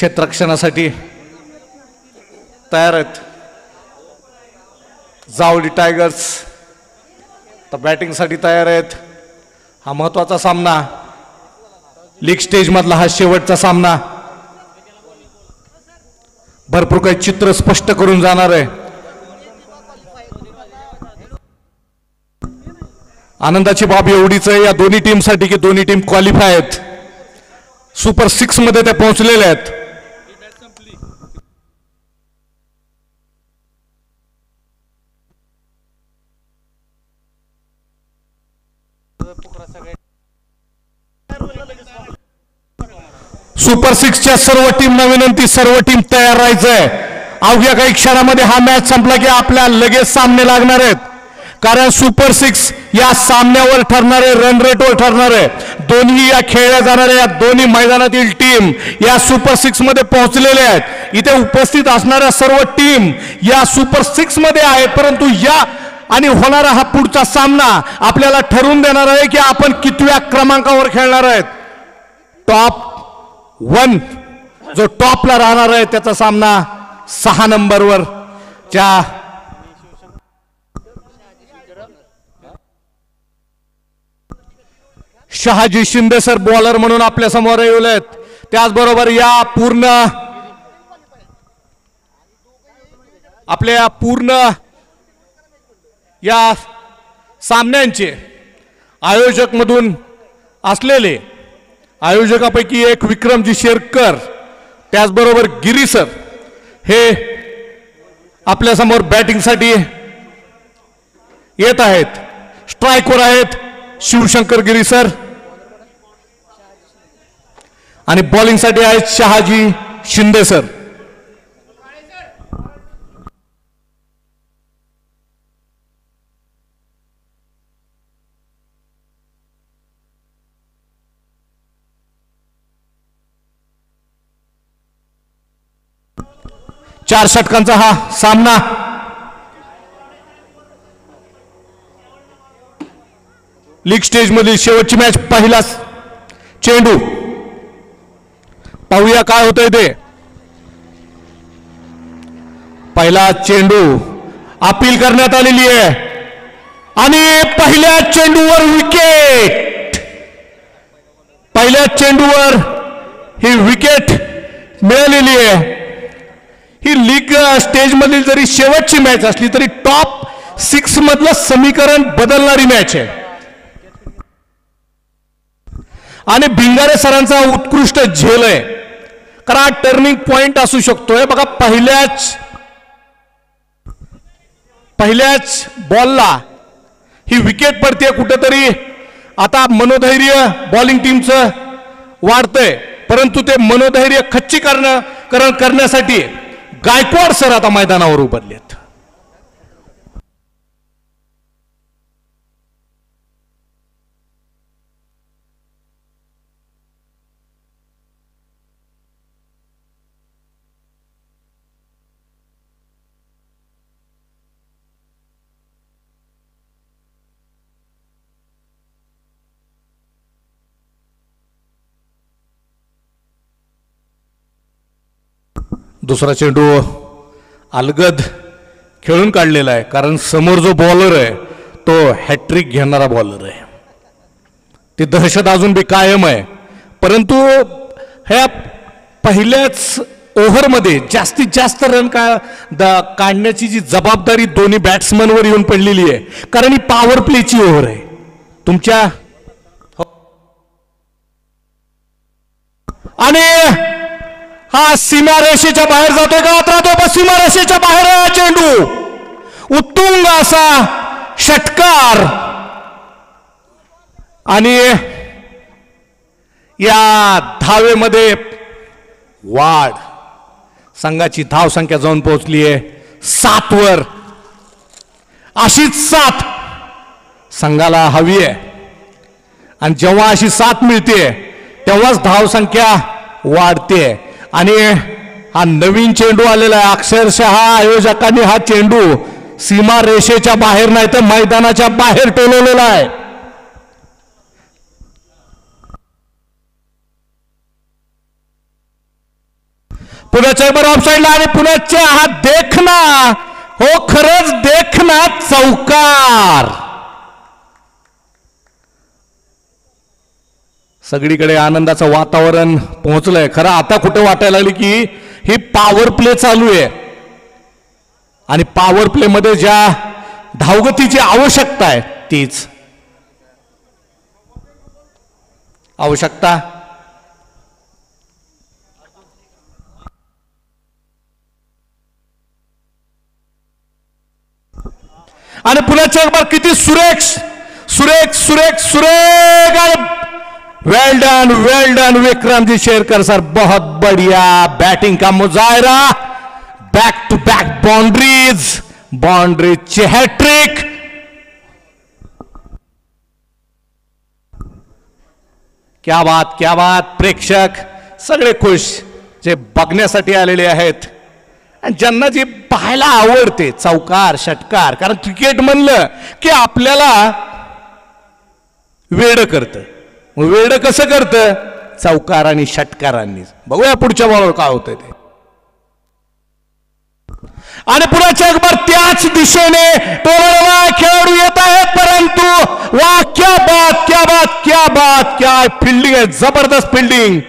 क्षेत्ररक्षणासाठी तयार आहेत जावली टायगर्स, तर बॅटिंगसाठी तयार आहेत। हा महत्त्वाचा सामना, लीग स्टेज मधला हा शेवटचा सामना, भरपूर काही चित्र स्पष्ट करून जाणार आहे। आनंदाची बाब एवढीच आहे या दोन्ही टीमसाठी की दोन्ही टीम क्वालिफाय आहेत, सुपर 6 मध्ये ते पोहोचलेले आहेत। सुपर 6च्या सर्व टीमना विनंती, सर्व टीम तयार राहायचंय। अवघ्या काही क्षणामध्ये हा मॅच संपला की आपल्या लगेच सामने लागणार आहेत, कारण सुपर 6 या सामन्यावर ठरणारे, रन रेटवर ठरणारे, दोन्ही या खेळल्या जाणाऱ्या या दोन्ही मैदानातील टीम या सुपर 6 मध्ये पोहोचलेले आहेत। इथे उपस्थित असणाऱ्या सर्व टीम या सुपर 6 मध्ये आहेत, परंतु या आणि होणारा हा पुढचा सामना आपल्याला ठरवून देणार आहे की आपण कितव्या क्रमांकावर खेळणार आहेत। टॉप 1 जो टॉपला राहणार आहे त्याचा सामना 6 नंबरवर च्या शहाजी शिंदे सर बॉलर म्हणून आपल्या समोर येऊ आहेत। त्याचबरोबर या पूर्ण या सामन्यांचे आयोजक मधून असलेले आयोजकापैकी एक विक्रमजी शेरकर, त्याचबरोबर गिरी सर हे आपल्या समोर बॅटिंगसाठी येत आहेत। स्ट्राइकवर आहेत शिवशंकर गिरी सर आणि बॉलिंगसाठी आहेत शहाजी शिंदे सर। चार षटकांचा हा सामना, लीग स्टेज मधील शेवटची मॅच, पहिला चेंडू, पाहूया काय होतंय ते। पहिला चेंडू अपील करण्यात आलेली आहे आणि पहिल्या चेंडूवर विकेट, पहिल्या चेंडूवर ही विकेट मिळालेली आहे। ही लीग स्टेज मधील जरी शेवटची मॅच असली तरी टॉप 6 मधलं समीकरण बदलणारी मॅच आहे आणि भिंगारे सरांचा उत्कृष्ट झेल आहे, कारण हा टर्निंग पॉइंट असू शकतोय। बघा पहिल्याच बॉलला ही विकेट पडते कुठेतरी। आता मनोधैर्य बॉलिंग टीमचं वाढतंय, परंतु ते मनोधैर्य खच्चीकरण करण्यासाठी गायकवाड सर आता मैदानावर उतरलेत। दुसरा चेंडू अलगद खेळून काढलेला आहे, कारण समोर जो बॉलर आहे तो हॅट्रिक घेणारा बॉलर आहे। ती दहशत अजून बी कायम आहे, परंतु ह्या पहिल्याच ओव्हरमध्ये जास्तीत जास्त रन काढण्याची जी जबाबदारी दोन्ही बॅट्समनवर येऊन पडलेली आहे, कारण ही पॉवर प्लेची ओव्हर आहे तुमच्या। आणि हा सीमारेषेच्या बाहेर जातोय का राहतो, सीमारेषेच्या बाहेर चेंडू, उत्तुंग असा षटकार आणि या धावेमध्ये वाढ, संघाची धाव संख्या जाऊन पोहोचली आहे 7 वर। अशीच 7 संघाला हवी आहे आणि जेव्हा अशी 7 मिळते तेव्हाच धाव संख्या वाढते। आणि हा नवीन चेंडू आलेला आहे, अक्षरशः आयोजकांनी हा चेंडू सीमा रेषेच्या बाहेर नाही तर मैदानाच्या बाहेर टोलवलेला आहे। पुन्हा चेंबर ऑफसाईडला आणि पुण्याच्या हा देखना, हो खरंच देखना चौकार. सगळीकडे आनंदाचं वातावरण पोहोचलंय. खरं आता कुठे वाटायला लागली की ही पॉवर प्ले चालू आहे आणि पॉवर प्ले मध्ये ज्या धावगतीची आवश्यकता आहे तीच आवश्यकता. आणि पुन्हा चेंबर किती सुरेख सुरेख सुरेख सुरेख आणि well done Vikramji Sherkar sir, बहुत बढ़िया बैटिंग का मुजाहरा. Back to back boundaries hat-trick. क्या बात. प्रेक्षक सगळे खुश जे बघण्यासाठी आलेले आहेत आणि ज्यांना जे पाहायला आवडते चौकार षटकार. कारण क्रिकेट म्हणलं की आपल्याला वेड करतं. वेड कसं करतं? चौकार आणि षटकारांनी. बघूया पुढच्या बॉलवर काय होतंय ते. आणि पुन्हा चेंबर त्याच दिशेने टोलवा खेळाडू येत आहेत, परंतु वा क्या बात क्या फिल्डिंग आहे, जबरदस्त फिल्डिंग.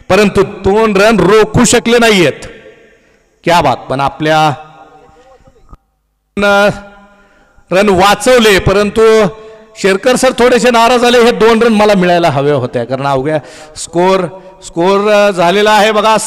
परंतु 2 रन रोखू शकले नाहीयेत. क्या बात. पण आपल्या रन वाचवले, परंतु शेरकर सर थोडेसे नाराज झाले. हे 2 रन मला मिळायला हवे होते, कारण अवघ्या स्कोर झालेला आहे बघा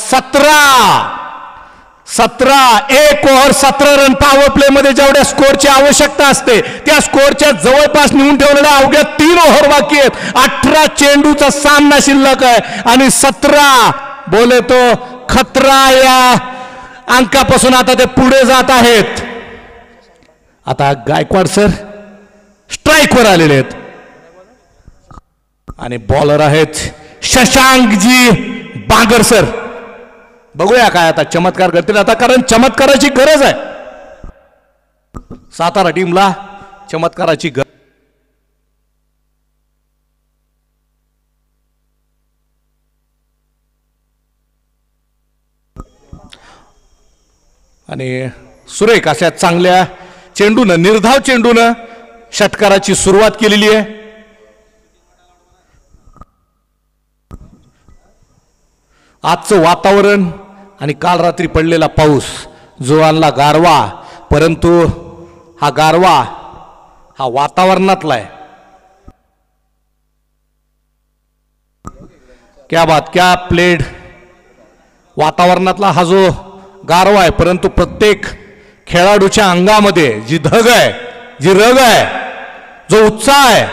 17 एक ओव्हर 17 रन. पॉवर प्ले मध्ये जेवढ्या स्कोरची आवश्यकता असते त्या स्कोरच्या जवळपास नेऊन ठेवलेल्या अवघ्या 3 ओव्हर बाकी आहेत. 18 चेंडूचा सामना शिल्लक आहे आणि 17 बोले तो खतरा या अंकापासून आता ते पुढे जात आहेत. आता गायकवाड सर स्ट्राईकवर आलेले आहेत आणि बॉलर आहेत शशांकजी बांगर सर. बघूया काय आता चमत्कार करतील आता, कारण चमत्काराची गरज आहे. सातारा टीमला चमत्काराची गरज. आणि सुरेख अशा चांगल्या चेंडूनं, निर्धाव चेंडूनं षटकाराची सुरुवात केलेली आहे. आजचं वातावरण आणि काल रात्री पडलेला पाऊस जो आणला गारवा, परंतु हा गारवा हा वातावरणातला आहे. क्या बात, क्या प्लेड. वातावरणातला हा जो गारवा आहे, परंतु प्रत्येक खेळाडूच्या अंगामध्ये जी धग आहे, जी रग आहे, जो उत्साह आहे,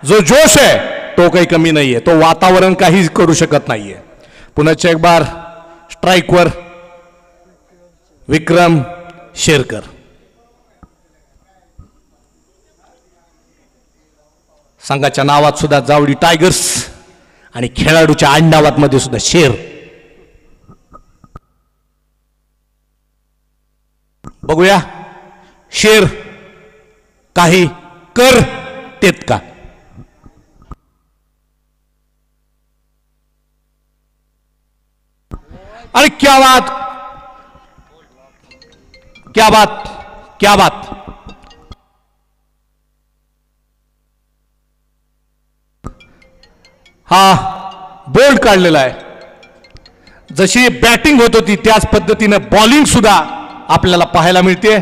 जो जोश आहे, तो काही कमी नाहीये. तो वातावरण काही करू शकत नाहीये. पुन्हा एक बार स्ट्राईकवर विक्रम शेरकर. संघाच्या नावात सुद्धा जावडी टायगर्स आणि खेळाडूच्या आडनावात मध्ये सुद्धा शेर. बघूया शेर काही कर तेत का. अरे क्या बात, क्या बात, क्या बात. हा बोल्ड काढलेला आहे. जशी बॅटिंग होत होती त्याच पद्धतीने बॉलिंग सुद्धा आपल्याला पाहायला मिळते.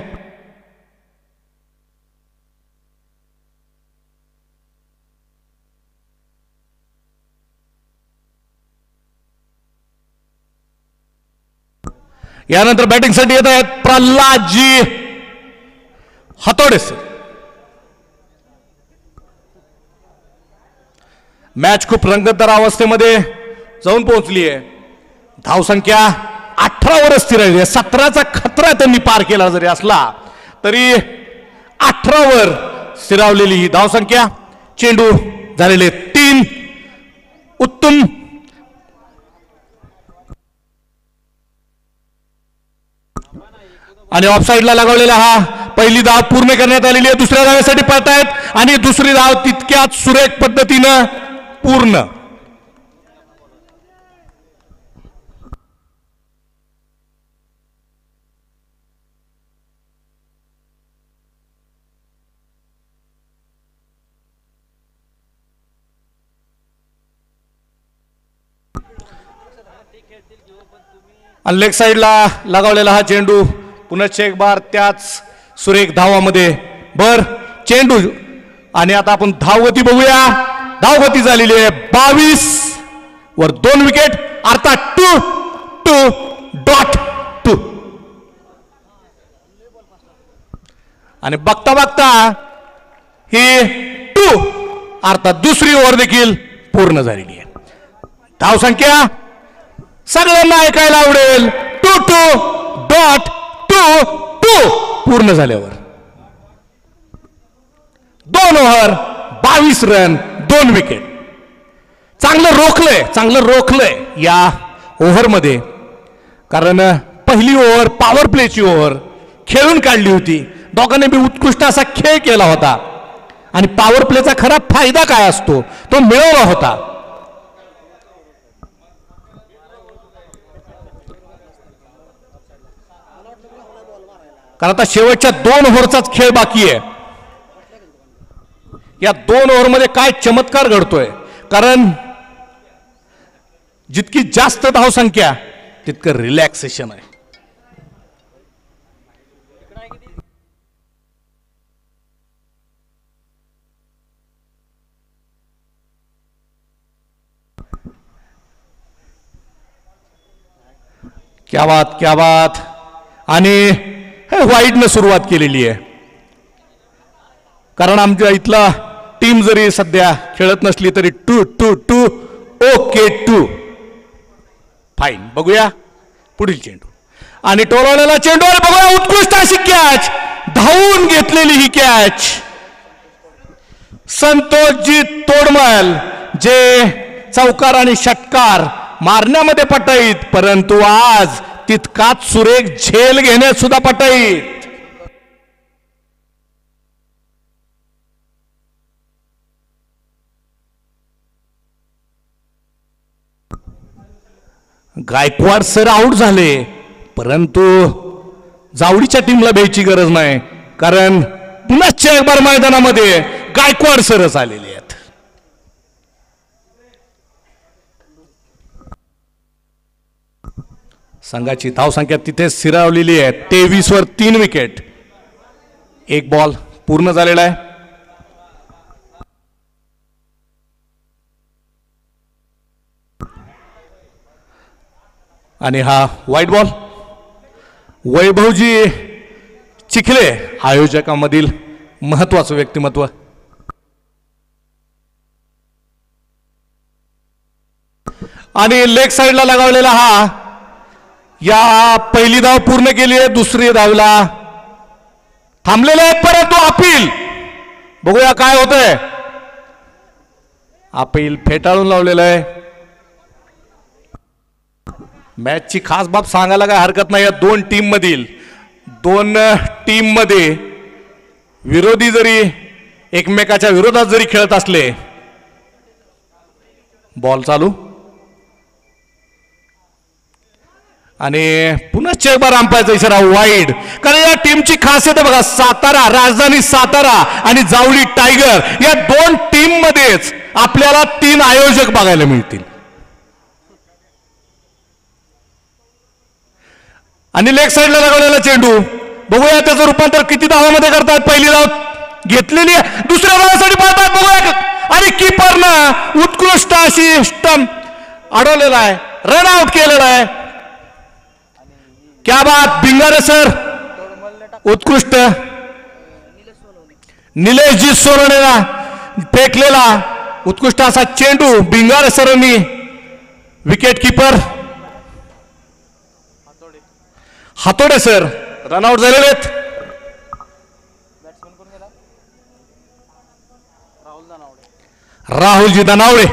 यानंतर बॅटिंगसाठी येत आहेत प्रल्हादजी हातोडे. मॅच खूप रंगतदार अवस्थेमध्ये जाऊन पोहोचली आहे. धावसंख्या 18 वर स्थिर आहे. 17चा खतरा त्यांनी पार केला जरी असला तरी 18 वर स्थिरावलेली ही धावसंख्या. चेंडू झालेले 3. उत्तम आणि ऑफसाईडला लगावलेला हा पहिली धाव पूर्ण करण्यात आलेली आहे. दुसऱ्या धावेसाठी पळतायत आणि दुसरी धाव तितक्याच सुरेख पद्धतीनं पूर्ण. आणि लेग साइडला लगावलेला हा चेंडू पुनश्च एक बार त्याच सुरेख धावामध्ये बर चेंडू आणि आता आपण धावगती बघूया. धावगती झालेली आहे 22 वर 2 विकेट अर्थात 2.2 आणि बघता बघता ही 2 अर्थात दुसरी ओव्हर देखील पूर्ण झालेली आहे. धावसंख्या सगळ्यांना ऐकायला आवडेल 2.2 पूर्ण झाल्यावर 2 ओव्हर 22 रन 2 विकेट. चांगलं रोखलंय या ओव्हरमध्ये, कारण पहिली ओव्हर पॉवर प्लेची ओव्हर खेळून काढली होती. दोघांनी बी उत्कृष्ट असा खेळ केला होता आणि पॉवर प्लेचा खरा फायदा काय असतो तो मिळवला होता. कारण आता शेवटच्या 2 ओव्हरचाच खेळ बाकी आहे. या 2 ओव्हरमध्ये काय चमत्कार घडतोय, कारण जितकी जास्त धावसंख्या तितकं रिलॅक्सेशन आहे. क्या बात आणि वाईडनं सुरुवात केलेली आहे. कारण आमच्या इथला टीम जरी सध्या खेळत नसली तरी 2 ओके 2 फाईन. बघूया पुढील चेंडू आणि टोलवलेला चेंडू आणि बघूया उत्कृष्ट अशी कॅच, धावून घेतलेली ही कॅच. संतोषजी तोडमल जे चौकार आणि षटकार मारण्यामध्ये पटाईत, परंतु आज तितकाच सुरेख झेल घेण्यात सुद्धा पटाईत. गायकवाड सर आउट झाले, परंतु जावडीच्या टीमला भ्यायची गरज नाही, कारण पुन्हा एक बार मैदानामध्ये गायकवाड सरच आलेले आहेत. संघाची धावसंख्या तिथे स्थिरावलेली आहे 23 वर 3 विकेट. 1 बॉल पूर्ण झालेला आहे. आणि हा व्हाईट बॉल. वैभवजी चिखले आयोजकांमधील महत्वाचं व्यक्तिमत्व. आणि लेग साइडला लगावलेला हा या पहिली धाव पूर्ण केली आहे, दुसरी धावला थांबलेले आहे, परंतु अपील बघूया काय होतंय. अपील फेटाळून लावलेलं आहे. मॅचची खास बाब सांगायला काय हरकत नाही. या 2 टीम मध्ये विरोधी जरी एकमेकाच्या विरोधात जरी खेळत असले. बॉल चालू आणि पुन्हा एक बार अंपायरचा इशारा वाईड. कारण या टीमची खासियत आहे बघा, सातारा, राजधानी सातारा आणि जावळी टायगर या 2 टीम मध्येच आपल्याला 3 आयोजक बघायला मिळतील. आणि लेग साइडला लागलेला चेंडू बघूया त्याचं रूपांतर किती धावामध्ये करतात. पहिली धाव घेतलेली आहे, दुसऱ्या धावासाठी पळतात बघूया. आणि कीपरनं उत्कृष्ट अशी स्टंप अडवलेला आहे, रन आउट केलेला आहे. क्या बात भिंगारे सर, उत्कृष्ट. निलेशजी सोनवणेला फेकलेला उत्कृष्ट असा चेंडू भिंगारे सरांनी. विकेट किपर हातोडे सर रनआउट झालेले आहेत. राहुलजी दनावडे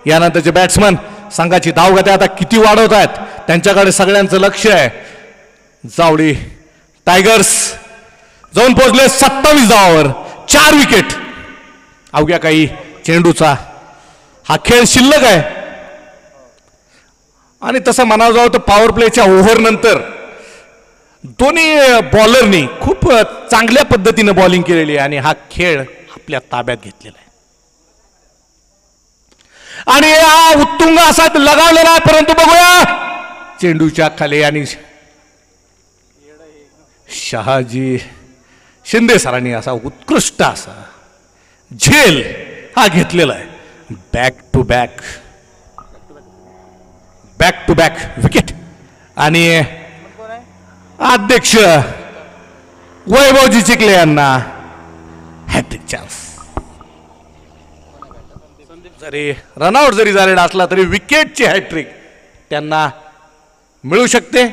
यानंतरचे बॅट्समन संघाची धावगती आता किती वाढवत आहेत त्यांच्याकडे सगळ्यांचं लक्ष आहे. जावडी टायगर्स जाऊन पोहोचले 27 धावावर 4 विकेट. अवघ्या काही चेंडूचा हा खेळ शिल्लक आहे. आणि तसं म्हणावं जावं तर पॉवर प्लेच्या ओव्हर नंतर दोन्ही बॉलरनी खूप चांगल्या पद्धतीने बॉलिंग केलेली आहे आणि हा खेळ आपल्या ताब्यात घेतलेला आहे. आणि हा उत्तुंग असा लगावलेला आहे, परंतु बघूया चेंडूच्या खाली आणि शहाजी शिंदे सरांनी असा उत्कृष्ट असा झेल हा घेतलेला आहे. बॅक टू बॅक विकेट आणि अध्यक्ष वैभवजी चिखले यांना हॅट्रिक चान्स. जरी रनआउट जरी झालेला असला तरी विकेटची हॅट्रिक त्यांना मिळू शकते.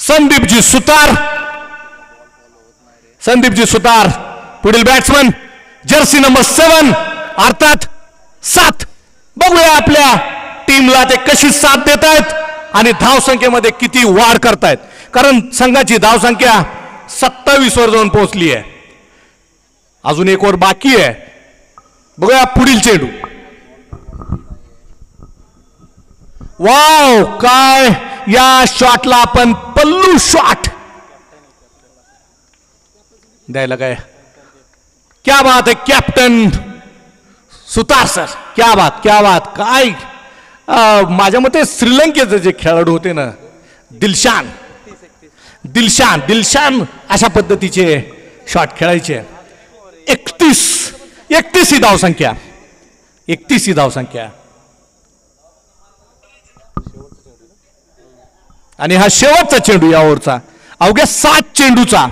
संदीपजी सुतार पुढील बॅट्समन जर्सी नंबर 7 अर्थात 7. बघूया आपल्या टीमला ते कशी साथ देत आहेत आणि धावसंख्येमध्ये किती वाढ करतायत, कारण संघाची धावसंख्या 27 वर जाऊन पोहोचली आहे. अजून एक ओव्हर बाकी आहे. बघूया पुढील चेंडू. वाव, काय या शॉटला आपण पल्लू शॉट द्यायला काय. क्या बात है कॅप्टन सुतार सर, क्या बात. काय माझ्या मते श्रीलंकेचे जे खेळाडू होते ना, दिलशान अशा पद्धतीचे शॉट खेळायचे. 31 ही धावसंख्या आणि हा शेवटचा चेंडू या ओव्हरचा. अवघ्या 7 चेंडूचा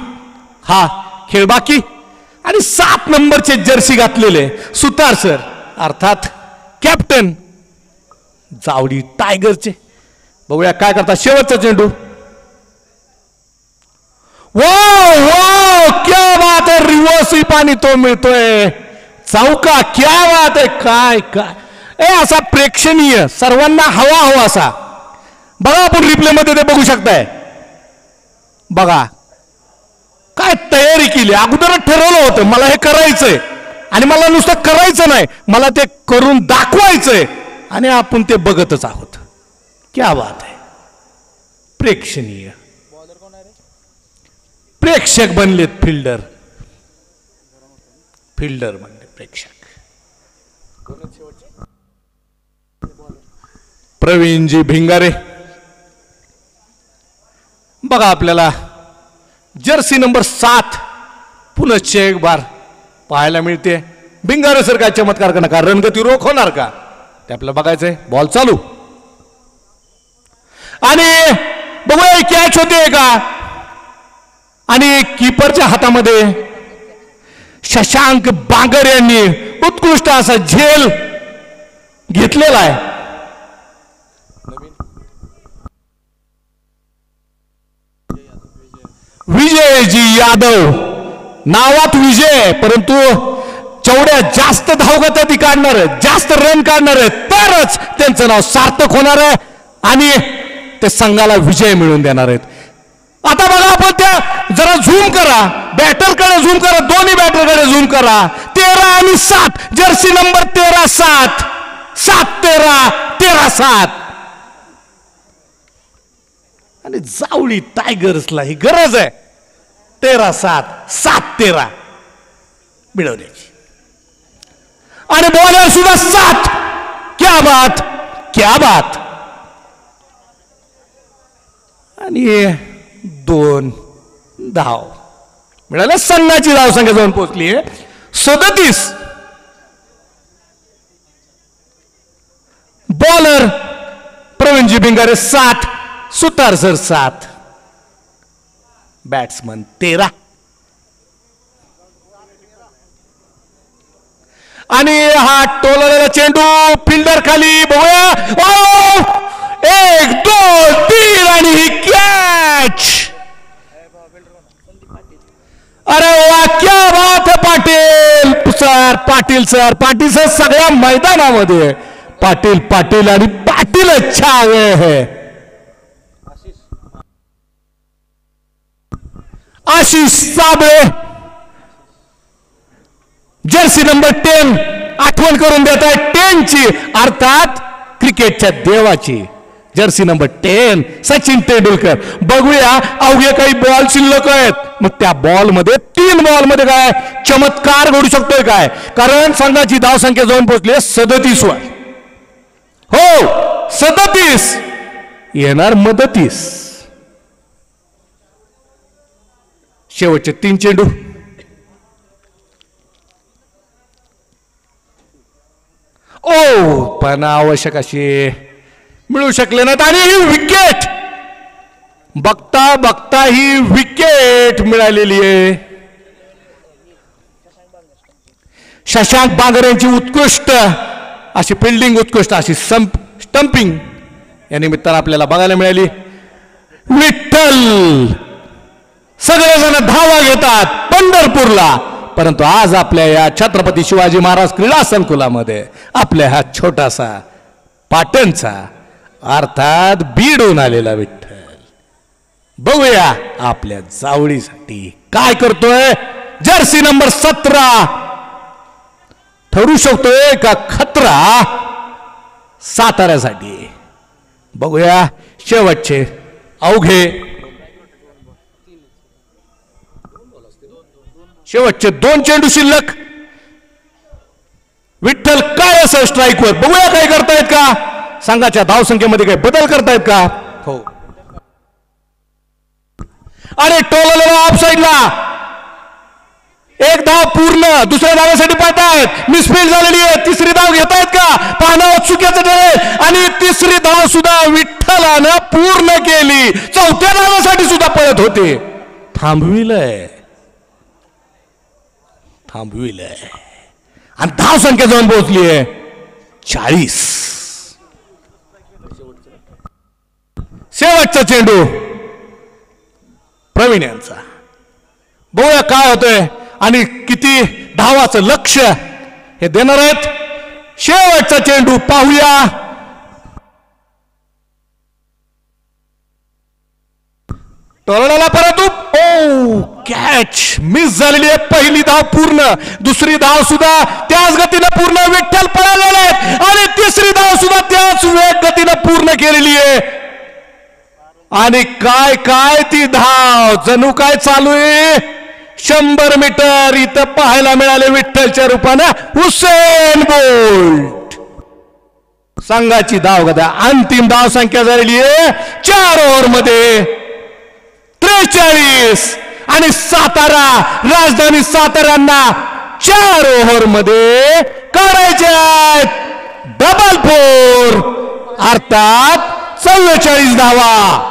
हा खेळ बाकी आणि 7 नंबरचे जर्सी घातलेले सुतार सर अर्थात कॅप्टन जावडी टायगरचे. बघूया काय करतात. शेवटचा चेंडू. वाव, क्या बात है. रिव्हर्स पाणी तो मिळतोय चौका. क्या बात है. काय असा प्रेक्षणीय सर्वांना हवा असा. बघा आपण रिप्ले मध्ये ते बघू शकताय. बघा काय तयारी केली. अगोदरच ठरवलं होतं मला हे करायचंय आणि मला नुसतं करायचं नाही, मला ते करून दाखवायचंय आणि आपण ते बघतच आहोत. क्या बात आहे. प्रेक्षणीय. प्रेक्षक बनलेत फिल्डर बनले प्रेक्षक. प्रवीणजी भिंगारे. बघा आपल्याला जर्सी नंबर 7 पुनश्च एक बार पाहायला मिळते. भिंगारे सर काय चमत्कार करणार का, रणगती रोख होणार का, ते आपल्याला बघायचंय. बॉल चालू आणि बघूया कॅच होते का. आणि कीपरच्या हातामध्ये शशांक बांगर यांनी उत्कृष्ट असा झेल घेतलेला आहे. विजयजी यादव नावात विजय, परंतु जेवढ्या जास्त धावगती काढणार आहेत, जास्त रन काढणार आहेत, तरच त्यांचं नाव सार्थक होणार आहे आणि ते संघाला विजय मिळवून देणार आहेत. आता बघा आपण त्या जरा झूम करा, बॅटरकडे झूम करा, दोन्ही बॅटरकडे झूम करा. 13 आणि 7 जर्सी नंबर 13 7 7 13 13 7 आणि जावळी टायगर्सला ही गरज आहे 13 7 7 13 मिळवण्याची. आणि बॉलर सुद्धा 7. क्या बात. आणि 2 धाव मिळाल्या. संघाची धावसंख्या जाऊन पोहोचली आहे 37. बॉलर प्रवीणजी भिंगारे 7, सुतार सर 7, बॅट्समन 13. आणि हा टोललेला चेंडू फिल्डर खाली. बघूया 1 2 3 आणि ही कॅच. अरे वा, क्या बात है पाटील सर सगळ्या मैदानामध्ये पाटील आणि पाटील छा गए है. आशिष साबळे जर्सी नंबर 10 आठवण करून देत आहे 10 ची, अर्थात क्रिकेटच्या देवाची जर्सी नंबर 10 सचिन तेंडुलकर. बघूया अवघे काही बॉल शिल्लक आहेत, मग त्या बॉल मध्ये 3 बॉल मध्ये काय चमत्कार घडू शकतोय काय, कारण संघाची धावसंख्या जाऊन पोहोचली 37 वर. हो 37 येणार मदतीस. शेवटचे 3 चेंडू. ओ पण आवश्यक अशी मिळू शकले नाहीत आणि ही विकेट बघता बघता ही विकेट मिळालेली आहे. शशांक बांगर यांची उत्कृष्ट अशी फिल्डिंग, उत्कृष्ट अशी स्टंपिंग या निमित्तानं आपल्याला बघायला मिळाली. विठ्ठल सगळेजण धावा घेतात पंढरपूरला, परंतु आज आपल्या या छत्रपती शिवाजी महाराज क्रीडा संकुलामध्ये आपल्या हा छोटासा पाटणचा अर्थात बीडून आलेला विठ्ठल बघूया आपल्या जावळीसाठी काय करतोय. जर्सी नंबर 17 ठरू शकतोय का खतरा साताऱ्यासाठी. बघूया शेवटचे अवघे शेवटचे 2 चेंडू शिल्लक. विठ्ठल काय असं स्ट्राईकवर. बघूया काय करतायत का, संघाच्या धावसंख्येमध्ये काही बदल करतायत का. हो अरे टोललेला ऑफ साईडला. 1 धाव पूर्ण, दुसऱ्या धावेसाठी पाहतायत. मिसफील्ड झालेली आहे. 3री धाव घेतायत का, पाहणं चुकीचं ठरेल. आणि 3री धाव सुद्धा विठ्ठलानं पूर्ण केली. 4थ्या धावेसाठी सुद्धा पळत होते. थांबविलंय आणि धाव संख्या जाऊन पोहोचली आहे 40. शेवटचा चेंडू प्रवीण यांचा. बघूया काय होतंय आणि किती धावाचं लक्ष हे देणार आहेत. शेवटचा चेंडू पाहूया. टोलला परत ओ कॅच मिस झालेली आहे. पहिली धाव पूर्ण, दुसरी धाव सुद्धा त्याच गतीने पूर्ण. विठ्ठल पळालेले आहेत आणि 3री धाव सुद्धा त्याच गतीने पूर्ण केलेली आहे. आणि काय काय ती धाव जणू काय चालू आहे. 100 मीटर इथं पाहायला मिळाले विठ्ठलच्या रूपानं हुसेन बोल्ट. संघाची धाव गदा अंतिम धाव संख्या झालेली आहे 4 ओव्हरमध्ये 43. आणि सातारा, राजधानी साताऱ्यांना 4 ओव्हरमध्ये काढायचे आहेत डबल 4 अर्थात 44 धावा.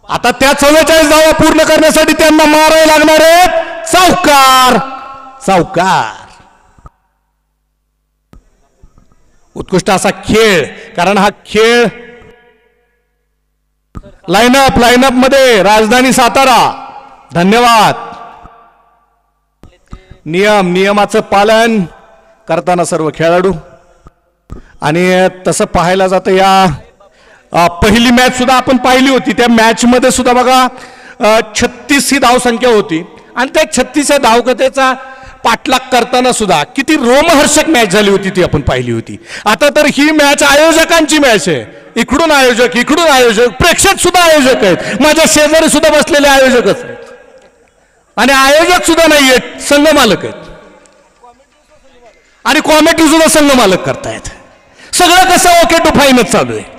आता त्या 44 धावा पूर्ण करण्यासाठी त्यांना मारावे लागणार आहेत चौकार. उत्कृष्ट असा खेळ, कारण हा खेळ लाईनअप मध्ये राजधानी सातारा. धन्यवाद. नियमाचं पालन करताना सर्व खेळाडू. आणि तसं पाहायला जातं या पहिली मॅच सुद्धा आपण पाहिली होती. त्या मॅच मध्ये सुद्धा बघा 36 ही धावसंख्या होती आणि त्या 36 धावगतीचा पाठलाग करताना सुद्धा किती रोमहर्षक मॅच झाली होती ती आपण पाहिली होती. आता तर ही मॅच आयोजकांची मॅच आहे. इकडून आयोजक प्रेक्षक सुद्धा आयोजक आहेत. माझ्या शेजारी सुद्धा बसलेले आयोजकच आहेत आणि आयोजक सुद्धा नाही आहेत, संघ मालक आहेत आणि कॉमेंट्री सुद्धा संघ मालक करतायत. सगळं कसं ओके टू फाईनच चालू आहे.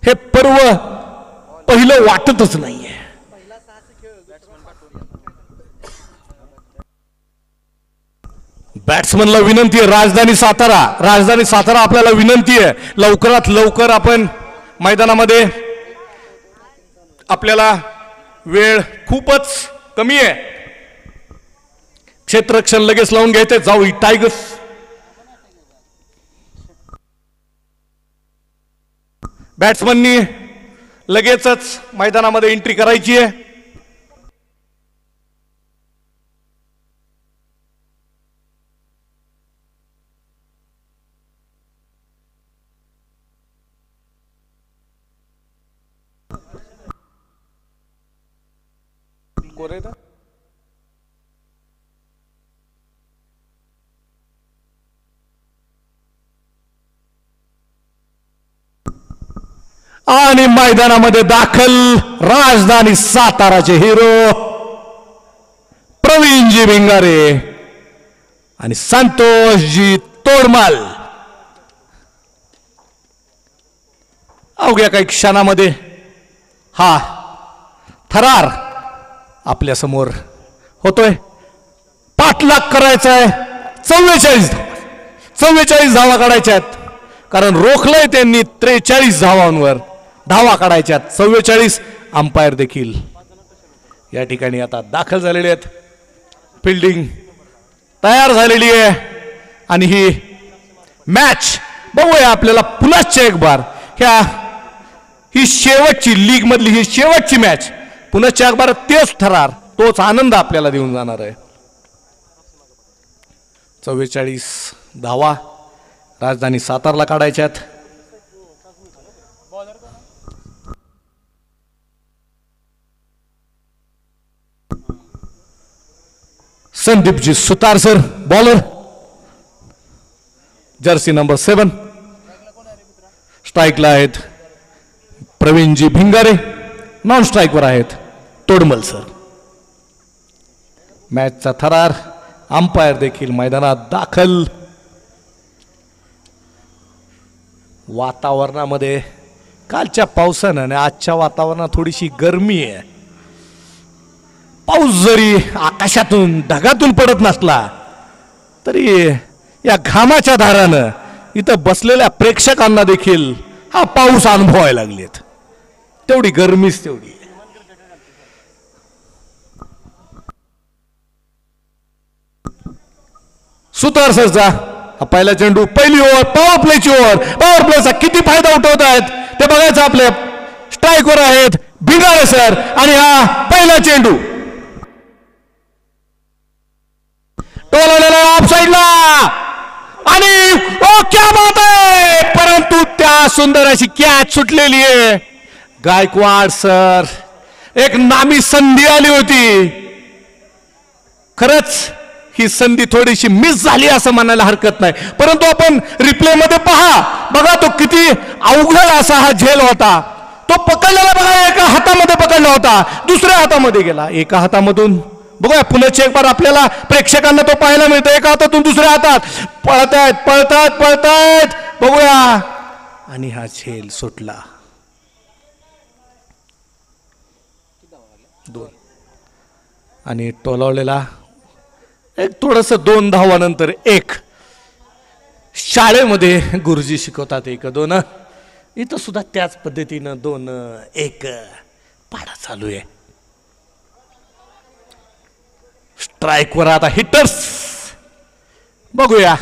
हे पर्व पहिलं वाटतच नाहीये. बॅट्समनला विनंती आहे, राजधानी सातारा आपल्याला विनंती आहे, लवकरात लवकर आपण मैदानामध्ये. आपल्याला वेळ खूपच कमी आहे. क्षेत्ररक्षण लगेच लावून घ्यायचे. जाऊ टायगर्स. बॅट्समननी लगेचच मैदानामध्ये एंट्री करायची आहे. आणि मैदानामध्ये दाखल राजधानी साताराचे हिरो प्रवीणजी भिंगारे आणि संतोषजी तोडमल. अवघ्या काही क्षणामध्ये हा थरार आपल्या समोर होतोय. पाठलाग करायचा आहे. 44 धावा काढायच्या आहेत. कारण रोखलंय त्यांनी 43 धावांवर. धावा काढायच्यात 44. अंपायर देखील या ठिकाणी आता दाखल झालेले आहेत. फिल्डिंग तयार झालेली आहे आणि ही मॅच बघूया आपल्याला पुन्हा एक बार. ही शेवटची लीग मधली ही शेवटची मॅच. पुन्हा एक बार तेच थरार तोच आनंद आपल्याला देऊन जाणार आहे. 44 धावा राजधानी सातारला काढायच्यात. संदीपजी सुतार सर बॉलर. Jersey number 7. स्ट्राईकला आहेत प्रवीणजी भिंगारे. नॉन स्ट्राईकवर आहेत तोडमल सर. मॅचचा थरार. अंपायर देखील मैदानात दाखल. वातावरणामध्ये कालच्या पावसानं आणि आजच्या वातावरणात थोडीशी गरमी आहे. पाऊस जरी आकाशातून ढगातून पडत नसला तरी या घामाच्या धारानं इथं बसलेल्या प्रेक्षकांना देखील हा पाऊस अनुभवायला लागलेत. तेवढी गरमीच तेवढी. सुतार सरचा पहिला चेंडू. पहिली ओव्हर पॉवर प्लेची ओव्हर. पॉवर प्लेचा किती फायदा उठवत आहेत ते बघायचं. आपले स्ट्राईकवर आहेत भिंगारे सर आणि हा पहिला चेंडू टोलवलेला ऑफ साइडला आणि ओ क्या बात आहे. परंतु त्या सुंदर अशी कॅच सुटलेली आहे. गायकवाड सर एक नामी संधी आली होती. खरंच ही संधी थोडीशी मिस झाली असं म्हणायला हरकत नाही. परंतु आपण रिप्ले मध्ये पहा. बघा तो किती अवघड असा हा झेल होता. तो पकडलेला बघा एका हातामध्ये पकडला होता. दुसऱ्या हातामध्ये गेला. एका हातामधून बघूया पुन्हा एक बार आपल्याला प्रेक्षकांना तो पाहायला मिळतो. एका हातातून दुसऱ्या हातात पळतायत. बघूया आणि हा झेल सुटला. 2 आणि टोलावलेला एक थोडस 2 धावानंतर 1. शाळेमध्ये गुरुजी शिकवतात 1-2. इथं सुद्धा त्याच पद्धतीनं 2-1 पाडा चालू आहे. स्ट्राईकवर आता हिटर्स बघूया.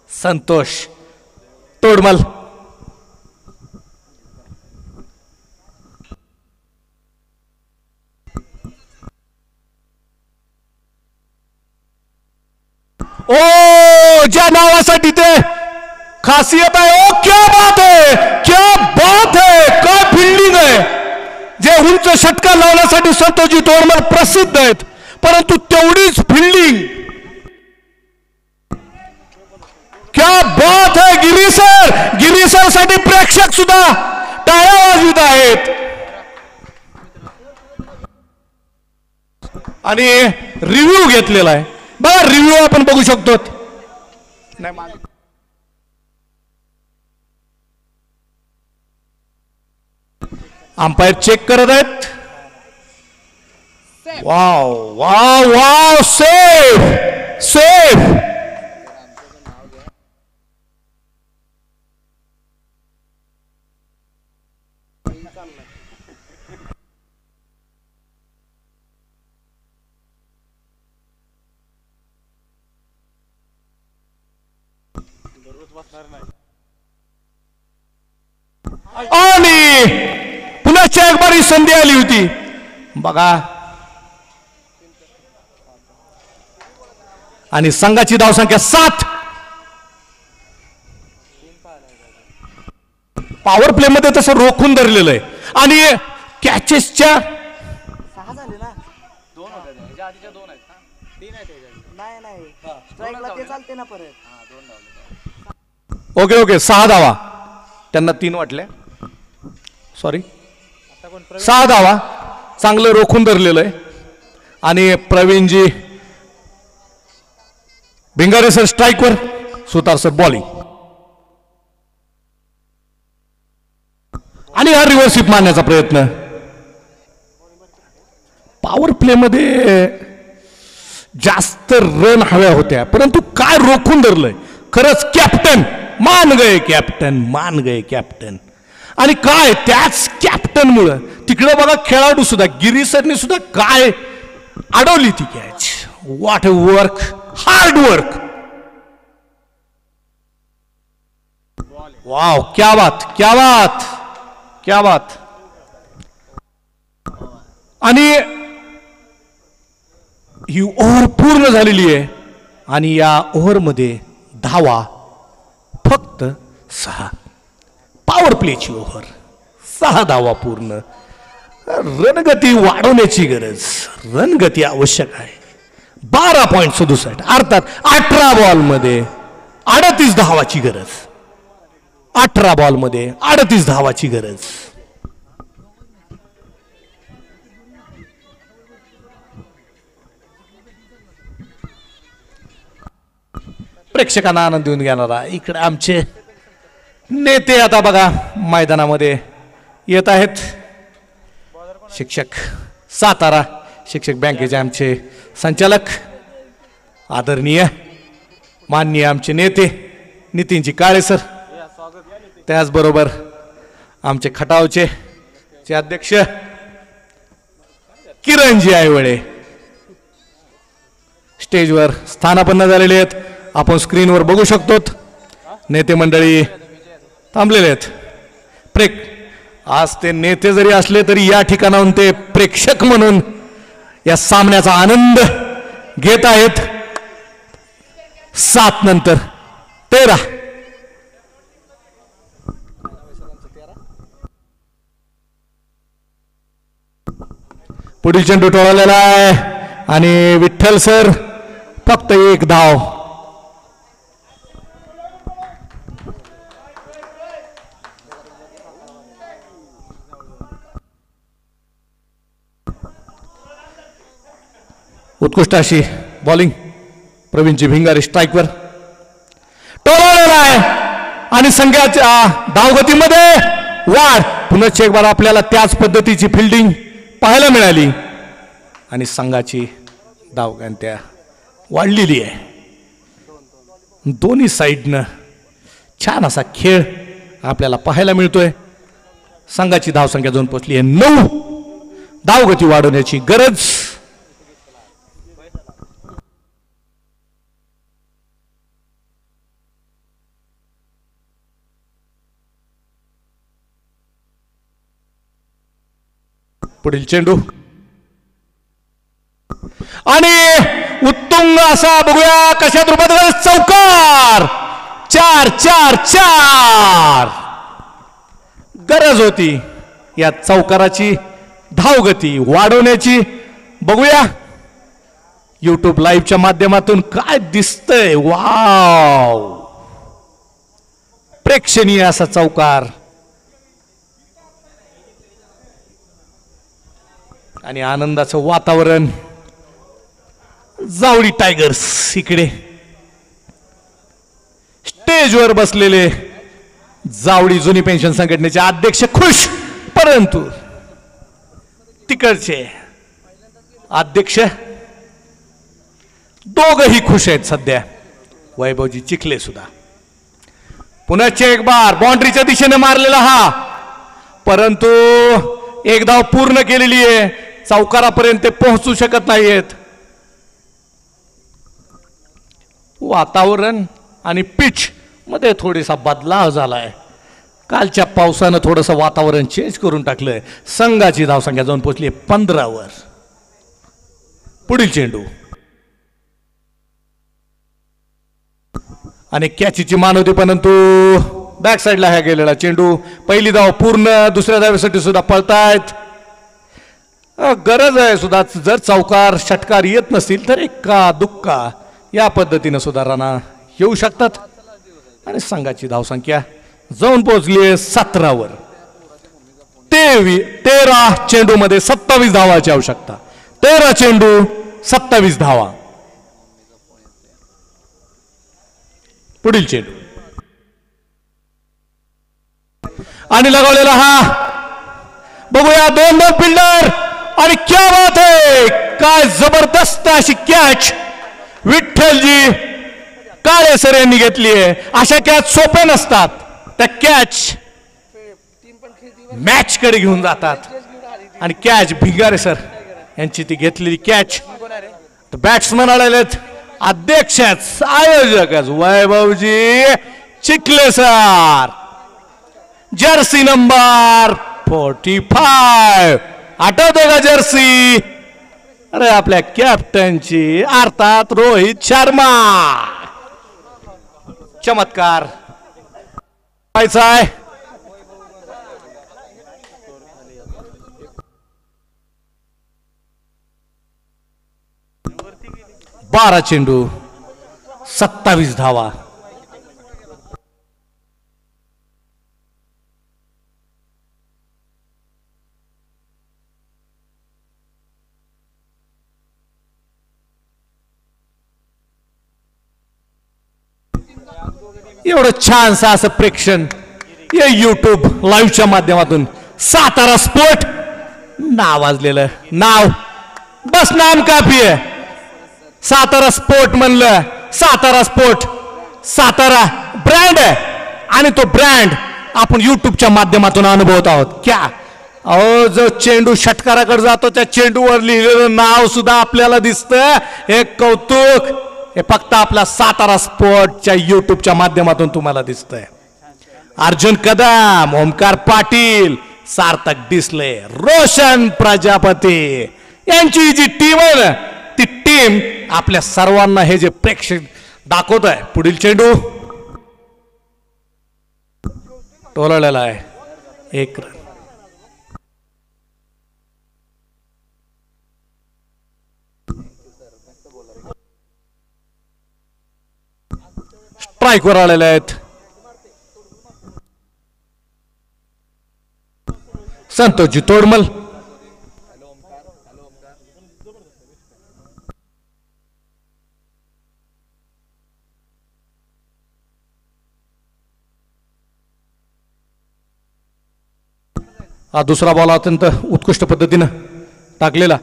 संतोष तोडमल. ओ ज्या नावासाठी ते खासियत आहे. ओ क्या बात है, क्या बात है. काय फिल्डिंग आहे. जे उंच षटका लावण्यासाठी संतोषजी तोडमल प्रसिद्ध आहेत. परंतु तेवढीच फिल्डिंग. क्या बात है. गिरी सर साठी प्रेक्षक सुद्धा टाळ्या वाजवित आहेत. आणि रिव्ह्यू घेतलेला आहे. बघा रिव्ह्यू आपण बघू शकतो. अंपायर चेक करत आहेत. Wow wow wow. सेफ. आणि पुन्हा एक बारी संधी आली होती बघा, आणि संघाची धावसंख्या 7. पॉवर प्ले मध्ये तसं रोखून धरलेलं आहे आणि कॅचेसच्या 6 झाले ना, 2 होते त्याच्या आधीच्या 2 आहेत ना, 3 आहेत त्याच्या नाही स्ट्राईकला ते चालते ना परत. ओके 6 धावा त्यांना 3 वाटल्या, सॉरी 6 धावा, चांगलं रोखून धरलेलं आहे. आणि प्रवीणजी भिंगारे सर स्ट्राईकवर, सुतार सर बॉलिंग, आणि हा रिव्हर्स हिट मारण्याचा प्रयत्न. पॉवर प्ले मध्ये जास्त रन हव्या होत्या, परंतु काय रोखून धरलंय खरंच. कॅप्टन मान गए कॅप्टन. आणि काय त्याच कॅप्टन मुळे तिकडे बघा खेळाडू सुद्धा गिरी सरनी सुद्धा काय अडवली ती catch. What a work, hard work. Wow, क्या बात. आणि ही ओव्हर पूर्ण झालेली आहे आणि या ओव्हरमध्ये धावा फक्त 6. पॉवर प्लेची ओव्हर, 6 धावा पूर्ण. रणगती वाढवण्याची गरज, रणगती आवश्यक आहे. 12.67 अर्थात 18 बॉलमध्ये 38 धावाची गरज. 18 बॉलमध्ये 38 धावाची गरज. प्रेक्षकांना आनंद देऊन घेणारा इकडे आमचे नेते आता बघा मैदानामध्ये येत आहेत. शिक्षक सातारा शिक्षक बँकेचे आमचे संचालक आदरणीय माननीय आमचे नेते नितीनजी काळे सर, त्याचबरोबर आमचे खटावचे अध्यक्ष किरणजी आयवळे स्टेजवर स्थानापन्न झालेले आहेत. आपण स्क्रीनवर बघू शकतो. नेते मंडळी थांबलेले आहेत. आज ते नेते जरी असले तरी या ठिकाणाहून ते प्रेक्षक म्हणून या सामन्याचा आनंद घेत आहेत. 7 नंतर 13. पुढील चेंडू टोळलेला आहे आणि विठ्ठल सर फक्त 1 धाव. उत्कृष्ट अशी बॉलिंग प्रवीणजी भिंगारे स्ट्राईकवर टोलवलेला आहे आणि संघाच्या धावगतीमध्ये वाढ. पुन्हा एक बार आपल्याला त्याच पद्धतीची फिल्डिंग पाहायला मिळाली आणि संघाची धावगंत्या वाढलेली आहे. दोन्ही साईडनं छान असा खेळ आपल्याला पाहायला मिळतोय. संघाची धावसंख्या 2 पोहोचली आहे. 9 धावगती वाढवण्याची गरज. पुढील चेंडू आणि उत्तुंग असा बघूया कशात रूपात चौकार. 4 गरज होती या चौकाराची धावगती वाढवण्याची. बघूया YouTube लाईव्हच्या माध्यमातून काय दिसतंय. वाव, प्रेक्षणीय असा चौकार आणि आनंदाचं वातावरण. जावळी टायगर्स इकडे स्टेजवर बसलेले जावळी जुनी पेन्शन संघटनेचे अध्यक्ष खुश, परंतु तिकडचे अध्यक्ष दोघही खुश आहेत सध्या. वैभवजी चिखले सुद्धा. पुन्हा एक बार बाउंड्रीच्या दिशेने मारलेला हा, परंतु 1 धाव पूर्ण केलेली आहे. चौकारापर्यंत ते पोहोचू शकत नाहीयेत. वातावरण आणि पिच मध्ये थोडासा बदलाव झालाय. कालच्या पावसानं थोडंसं वातावरण चेंज करून टाकलंय. संघाची धावसंख्या जाऊन पोहोचली 15 वर. पुढील चेंडू आणि कॅचीची मान होती, परंतु बॅक साईडला ह्या गेलेला चेंडू. पहिली धाव पूर्ण. दुसऱ्या धावेसाठी सुद्धा पळतायत. गरज आहे सुद्धा, जर चौकार षटकार येत नसतील तर एक्का दुक्का या पद्धतीनं सुद्धा रना येऊ शकतात. आणि संघाची धावसंख्या जाऊन पोहोचली 17 वर. 13 चेंडू मध्ये 27 धावाची आवश्यकता. 13 चेंडू 27 धावा. पुढील चेंडू आणि लगावलेला हा बघूया. 2 फिल्डर आणि क्या बात आहे, काय जबरदस्त अशी कॅच विठ्ठलजी काळे सर यांनी घेतली आहे. अशा कॅच सोपे नसतात. त्या कॅच मॅच कडे घेऊन जातात आणि कॅच भिंगारे सर यांची ती घेतलेली कॅच. बॅट्समन आलेलेत, अध्यक्ष आयोजक वैभवजी चिखले सर. जर्सी नंबर 45 आठवते का जर्सी? अरे आपल्या कॅप्टनची, अर्थात रोहित शर्मा. चमत्कार आहे. बारा चेंडू 27 धावा. एवढं छानसं असं प्रेक्षण या युट्यूब लाईव्हच्या माध्यमातून सातारा स्पोर्ट नाव वाजलेलं नाव, बस नाम काफी आहे. सातारा स्पोर्ट म्हणलं, सातारा स्पोर्ट सातारा ब्रँड आहे आणि तो ब्रँड आपण युट्यूबच्या माध्यमातून अनुभवत आहोत. क्या अहो, जो चेंडू षटकाराकडे जातो त्या चेंडूवर लिहिलेलं नाव सुद्धा आपल्याला दिसतं. एक कौतुक हे फक्त आपल्या सातारा स्पोर्टच्या युट्यूबच्या माध्यमातून तुम्हाला दिसतंय. अर्जुन कदम, ओमकार पाटील, सार्थक डिसले, रोशन प्रजापती यांची जी टीम आहे ना, ती टीम आपल्या सर्वांना हे जे प्रेक्षक दाखवत आहे. पुढील चेंडू टोललेला आहे. 1 रन. स्ट्राईक वर आलेले आहेत संतोषजी तोडमल. हा दुसरा बॉल अत्यंत उत्कृष्ट पद्धतीनं टाकलेला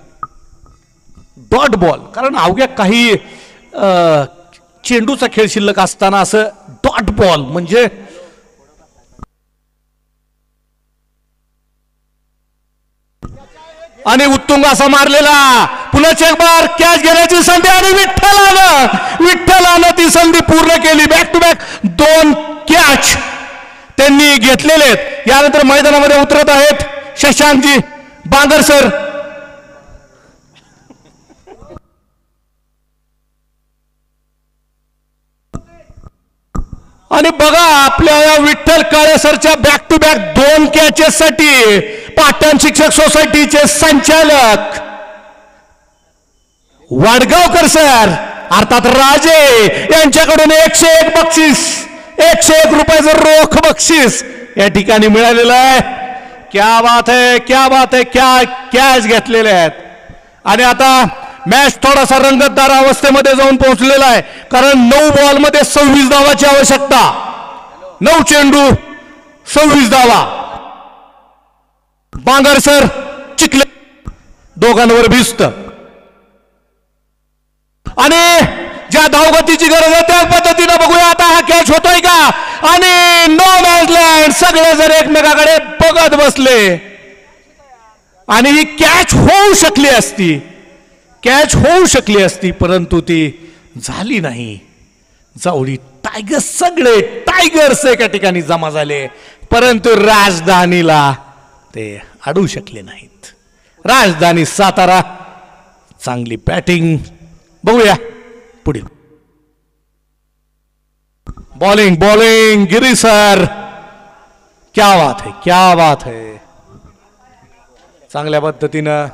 डॉट बॉल. कारण अवघ्या काही चेंडूचा खेळ शिल्लक असताना असं डॉट बॉल म्हणजे आणि उत्तुंग असा मारलेला. पुन्हा एक बार कॅच घेण्याची संधी आणि विठ्ठलानं ती संधी पूर्ण केली. बॅक टू बॅक 2 कॅच त्यांनी घेतलेले आहेत. यानंतर मैदानामध्ये उतरत आहेत शशांकजी बांगर सर. आणि बघा आपल्या या विठ्ठल काळे सरच्या बॅक टू बॅक 2 कॅचेस साठी पाटण शिक्षक सोसायटीचे संचालक वाडगावकर सर अर्थात राजे यांच्याकडून 101 बक्षीस, 101 रुपयाचं रोख बक्षीस या ठिकाणी मिळालेलं आहे. क्या बात है, क्या बात है, क्या कॅच घेतलेले आहेत. आणि आता मॅच थोडासा रंगतदार अवस्थेमध्ये जाऊन पोहोचलेला आहे. कारण 9 बॉलमध्ये 26 धावाची आवश्यकता. 9 चेंडू 26 धावा. बांगर सर चिखले दोघांवर भिस्त आणि ज्या धावगतीची गरज आहे त्या पद्धतीनं बघूया आता हा कॅच होतोय का. आणि नो मॅच लँड. सगळे जर एकमेकाकडे बघत बसले आणि ही कॅच होऊ शकली असती, कॅच होऊ शकली असती, परंतु ती झाली नाही. जावळी टायगर्स, सगळे टायगर्स एका ठिकाणी जमा झाले, परंतु राजधानीला ते अडवू शकले नाहीत. राजधानी सातारा चांगली बॅटिंग. बघूया पुढील बॉलिंग. बॉलिंग गिरी सर, क्या बात है, क्या बात है. चांगल्या पद्धतीनं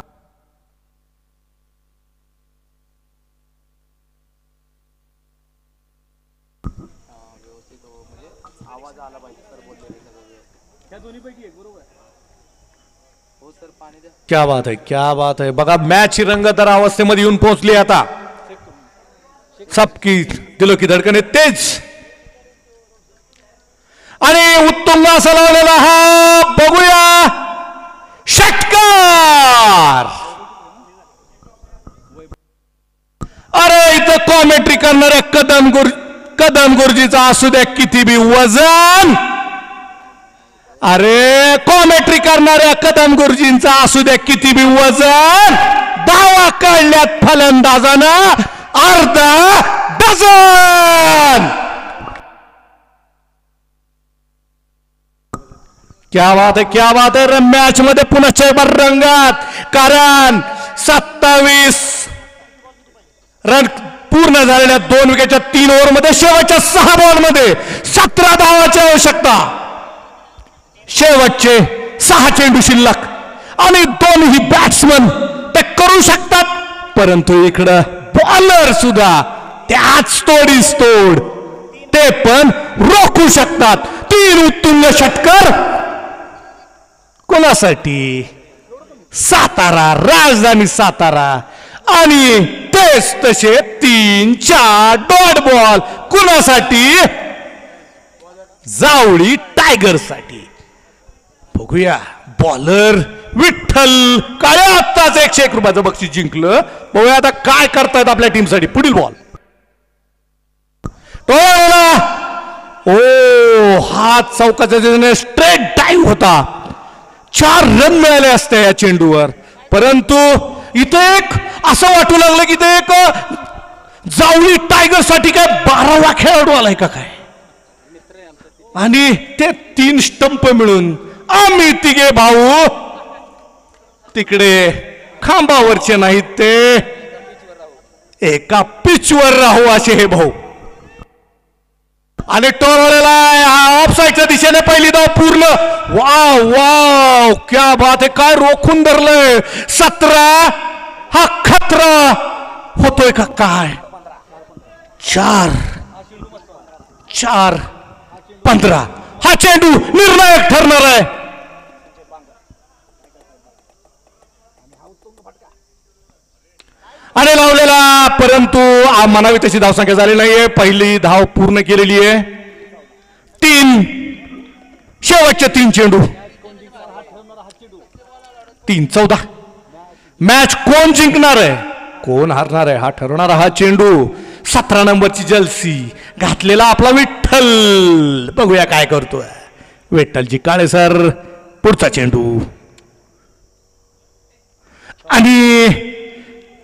क्या बात है, क्या बात है. बघा मॅच रंगतदार अवस्थेमध्ये येऊन पोहोचली आता. सबकी दिलो की धडकन तेज आणि उत्तुंग असा लावलेला हा. बघूया षटकार. अरे इथं कॉमेंट्री करणाऱ्या कदम गुरुजीचा असू द्या किती बी वजन. अरे कॉमेंट्री करणाऱ्या कदम गुरुजींचा असू द्या किती बी वजन. धावा काढल्यात फलंदाजानं अर्धा डझन. क्या बात है, क्या बात है. मॅच मध्ये पुन्हा चेबर रंगात, कारण 27 रन पूर्ण झालेल्या 2 विकेटच्या 3 ओव्हरमध्ये शेवटच्या 6 बॉलमध्ये 17 धावांची आवश्यकता. शेवटचे 6 चेंडू शिल्लक आणि दोन्ही बॅट्समन ते करू शकतात, परंतु इकडं बॉलर सुद्धा त्याच तोडीस तोड ते पण रोखू शकतात. 3 उत्तुंग षटकार कोणासाठी? सातारा, राजधानी सातारा. आणि तेच तसे 3-4 डॉट बॉल कुणासाठी? जावळी टायगर्ससाठी. बघूया बॉलर विठ्ठल काळे आत्ताच 101 रुपयाचं बक्षीस जिंकलं. बघूया आता काय करतायत आपल्या टीमसाठी. पुढील बॉल. ओ हा चौकाचा स्ट्रेट डाईव्ह होता. 4 रन मिळाले असते या चेंडूवर, परंतु इथे एक असं वाटू लागलं की ते एक जावळी टायगर साठी काय 12वा खेळाडू आलाय का काय. आणि ते 3 स्टंप मिळून आम्ही तिघे भाऊ तिकडे खांबावरचे नाहीत, ते एका पिचवर राहू असे हे भाऊ. आणि टोळलेला ऑफ साईडच्या दिशेने पहिली धाव पूर्ण. वाव वाव क्या बात आहे. काय रोखून धरलंय. 17 हा खतरा होतोय का काय. 4-15 हा चेंडू निर्णायक ठरणार आहे. आणि लावलेला, परंतु म्हणावी तशी धावसंख्या झाली नाहीये. पहिली धाव पूर्ण केलेली आहे. 3 शेवटचे 3 चेंडू. 3-14 मॅच कोण जिंकणार आहे कोण हारणार आहे हा ठरवणारा हा चेंडू. 17 नंबरची जर्सी घातलेला आपला विठ्ठल. बघूया काय करतोय विठ्ठलजी काळे सर. पुढचा चेंडू आणि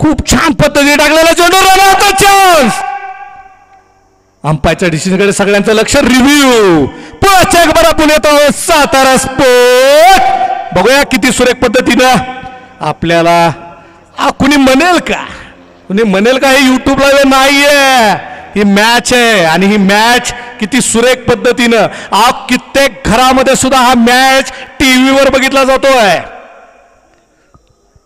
खूप छान पद्धतीने टाकलेला चेंडू. रनआउटचा चान्स. अंपायरच्या डिसिजनकडे सगळ्यांचं लक्ष. रिव्ह्यू पुढच्या एक बरा पुण्यात सातारा स्पोर्ट. बघूया किती सुरेख पद्धतीनं आपल्याला कुणी म्हणेल का हे युट्यूबला नाहीये, ही मॅच आहे. आणि ही मॅच किती सुरेख पद्धतीनं कित्येक घरामध्ये सुद्धा हा मॅच टीव्हीवर बघितला जातोय.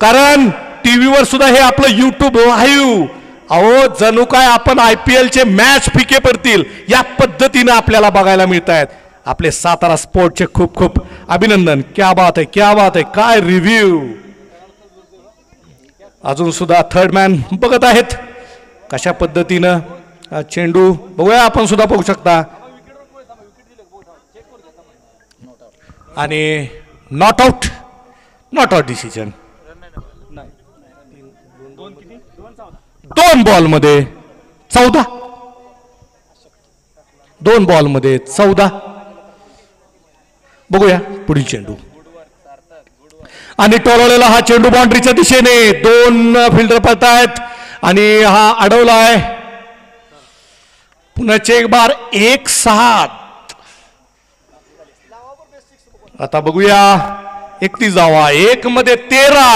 कारण टीव्हीवर सुद्धा हे आपलं युट्यूब लाईव्ह. अहो जणू काय आपण IPL चे मॅच फिके पडतील या पद्धतीनं आपल्याला बघायला मिळत आहेत. आपले सातारा स्पोर्टचे खूप खूप अभिनंदन. क्या बात आहे, क्या बात आहे. काय रिव्ह्यू. अजून सुद्धा थर्ड मॅन बघत आहेत कशा पद्धतीनं चेंडू. बघूया आपण सुद्धा बघू शकता. आणि नॉट आउट डिसिजन. 2 बॉलमध्ये 14. 2 बॉलमध्ये 14. बघूया पुढील चेंडू. आणि टोलवलेला हा चेंडू बाउंड्रीच्या दिशेने. 2 फिल्डर पळतायत आणि हा अडवलाय. पुन्हा एक बार 1-7. आता बघूया 31 धावा. 1 मध्ये 13.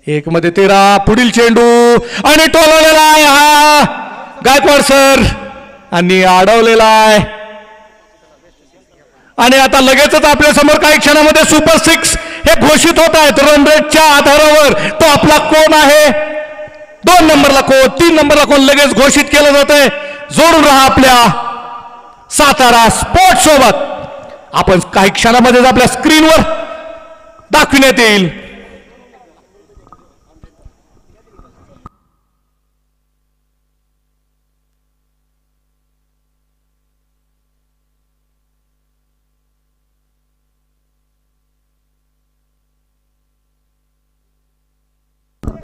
1 मध्ये 13. पुढील चेंडू आणि टोलवलेला आहे हा गायकवाड सर आणि अडवलेला आहे. आणि आता लगेचच आपल्या समोर काही क्षणामध्ये सुपर 6 हे घोषित होत आहेत. रन रेटच्या आधारावर तो आपला कोण आहे, 2 नंबरला कोण, 3 नंबरला कोण लगेच घोषित केलं जात आहे. जोडून राहा आपल्या सातारा स्पोर्ट्स सोबत. आपण काही क्षणामध्येच आपल्या स्क्रीनवर दाखविण्यात येईल.